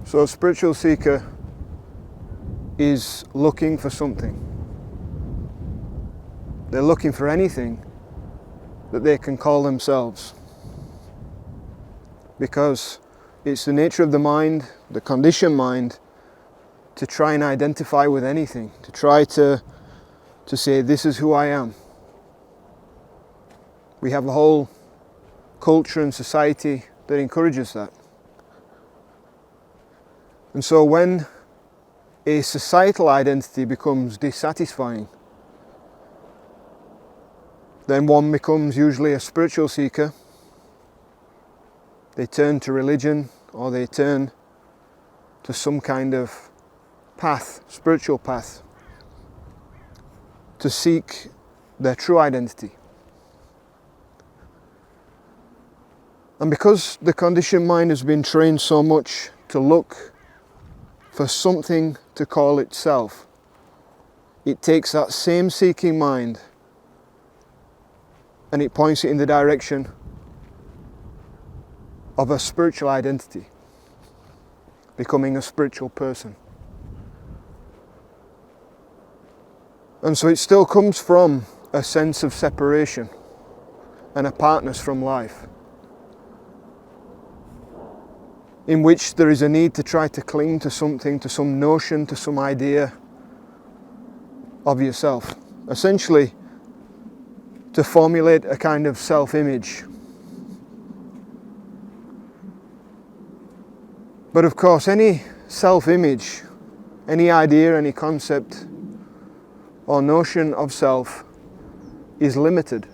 So a spiritual seeker is looking for something. They're looking for anything that they can call themselves. Because it's the nature of the mind, the conditioned mind, to try and identify with anything, to try to say, this is who I am. We have a whole culture and society that encourages that. And so when a societal identity becomes dissatisfying, then one becomes usually a spiritual seeker. They turn to religion, or they turn to some kind of path, spiritual path, to seek their true identity. And because the conditioned mind has been trained so much to look for something to call itself, it takes that same seeking mind and it points it in the direction of a spiritual identity, becoming a spiritual person. And so it still comes from a sense of separation and apartness from life, in which there is a need to try to cling to something, to some notion, to some idea of yourself. Essentially, to formulate a kind of self-image. But of course, any self-image, any idea, any concept or notion of self is limited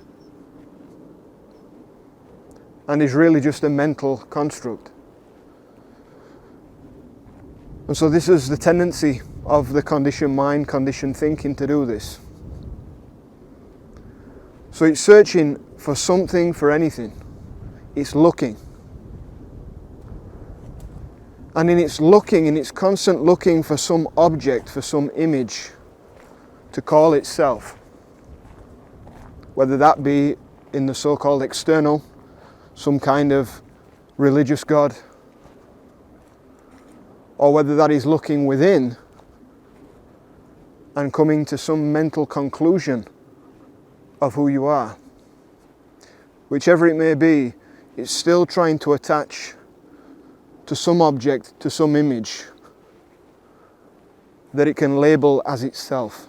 and is really just a mental construct. And so this is the tendency of the conditioned mind, conditioned thinking to do this. So it's searching for something, for anything. It's looking. And in its looking, in its constant looking for some object, for some image to call itself, whether that be in the so-called external, some kind of religious God, or whether that is looking within and coming to some mental conclusion of who you are. Whichever it may be, it's still trying to attach to some object, to some image that it can label as itself.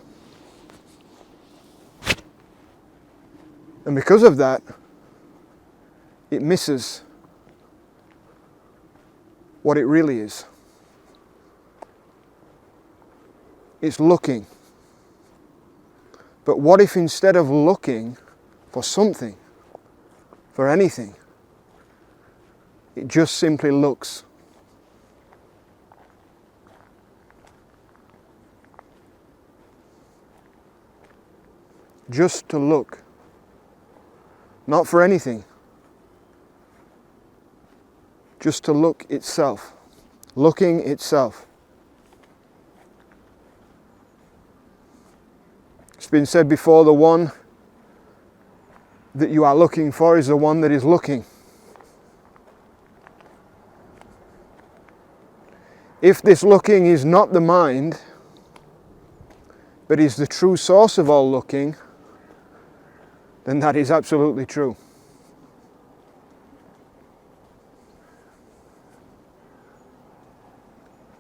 And because of that, it misses what it really is. It's looking. But what if instead of looking for something, for anything, it just simply looks? Just to look. Not for anything. Just to look itself. Looking itself. It's been said before, the one that you are looking for is the one that is looking. If this looking is not the mind, but is the true source of all looking, then that is absolutely true.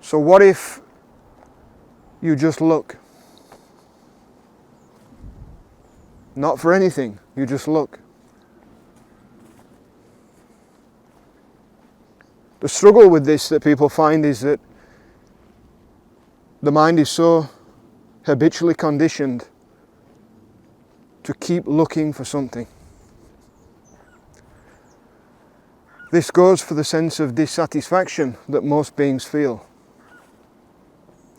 So what if you just look? Not for anything, you just look. The struggle with this that people find is that the mind is so habitually conditioned to keep looking for something. This goes for the sense of dissatisfaction that most beings feel.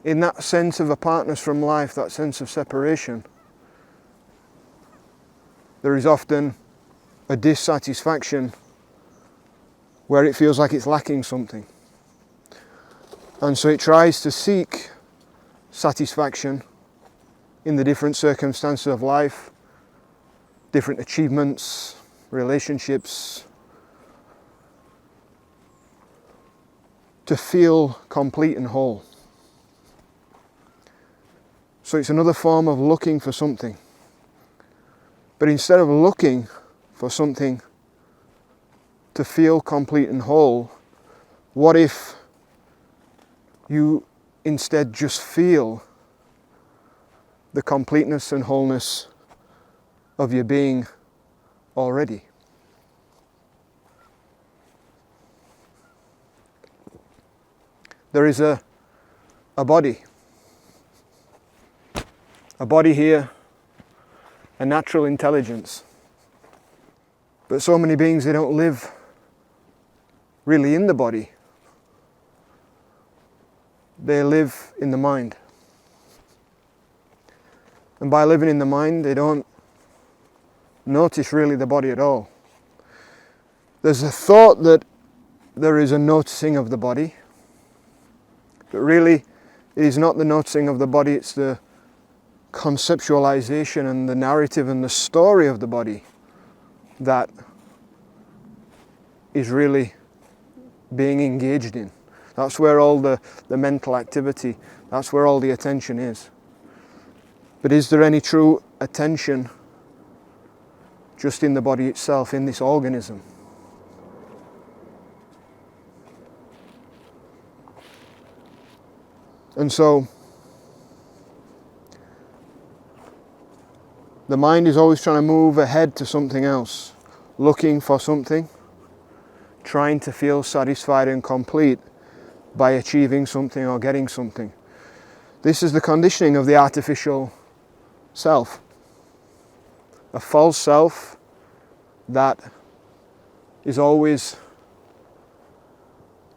In that sense of apartness from life, that sense of separation, there is often a dissatisfaction where it feels like it's lacking something. And so it tries to seek satisfaction in the different circumstances of life, different achievements, relationships, to feel complete and whole. So it's another form of looking for something. But instead of looking for something to feel complete and whole, what if you instead just feel the completeness and wholeness of your being already? There is a body here, a natural intelligence. But so many beings, they don't live really in the body. They live in the mind. And by living in the mind, they don't notice really the body at all. There's a thought that there is a noticing of the body, but really it is not the noticing of the body, it's the conceptualization and the narrative and the story of the body that is really being engaged in. That's where all the mental activity, that's where all the attention is. But is there any true attention just in the body itself, in this organism? And so the mind is always trying to move ahead to something else, looking for something, trying to feel satisfied and complete by achieving something or getting something. This is the conditioning of the artificial self. A false self that is always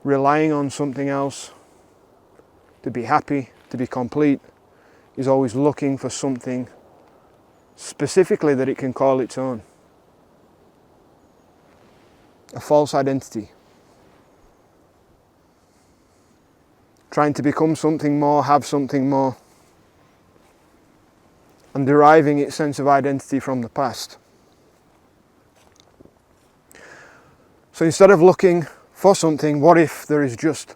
relying on something else to be happy, to be complete, is always looking for something specifically that it can call its own. A false identity. Trying to become something more, have something more, and deriving its sense of identity from the past. So instead of looking for something, what if there is just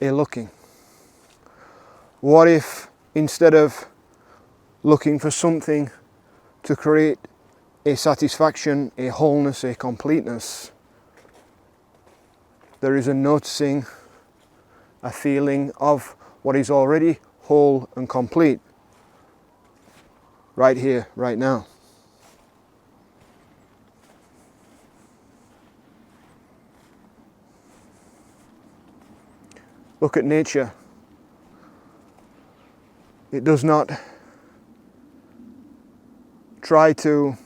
a looking? What if instead of looking for something to create a satisfaction, a wholeness, a completeness, there is a noticing, a feeling of what is already whole and complete, right here, right now. Look at nature. It does not try to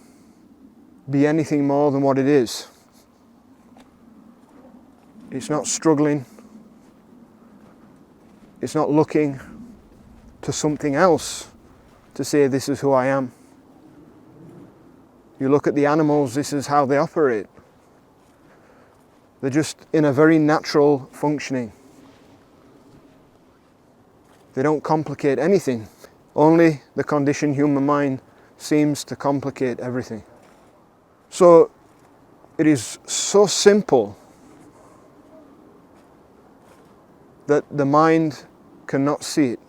be anything more than what it is. It's not struggling. It's not looking to something else to say this is who I am. You look at the animals, this is how they operate. They're just in a very natural functioning. They don't complicate anything. Only the conditioned human mind seems to complicate everything. So it is so simple that the mind cannot see it,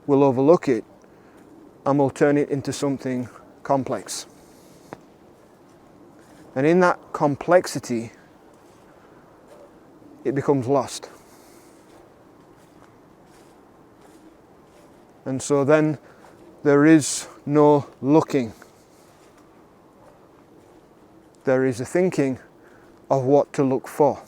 will overlook it, and will turn it into something complex. And in that complexity, it becomes lost. And so then there is no looking. There is a thinking of what to look for.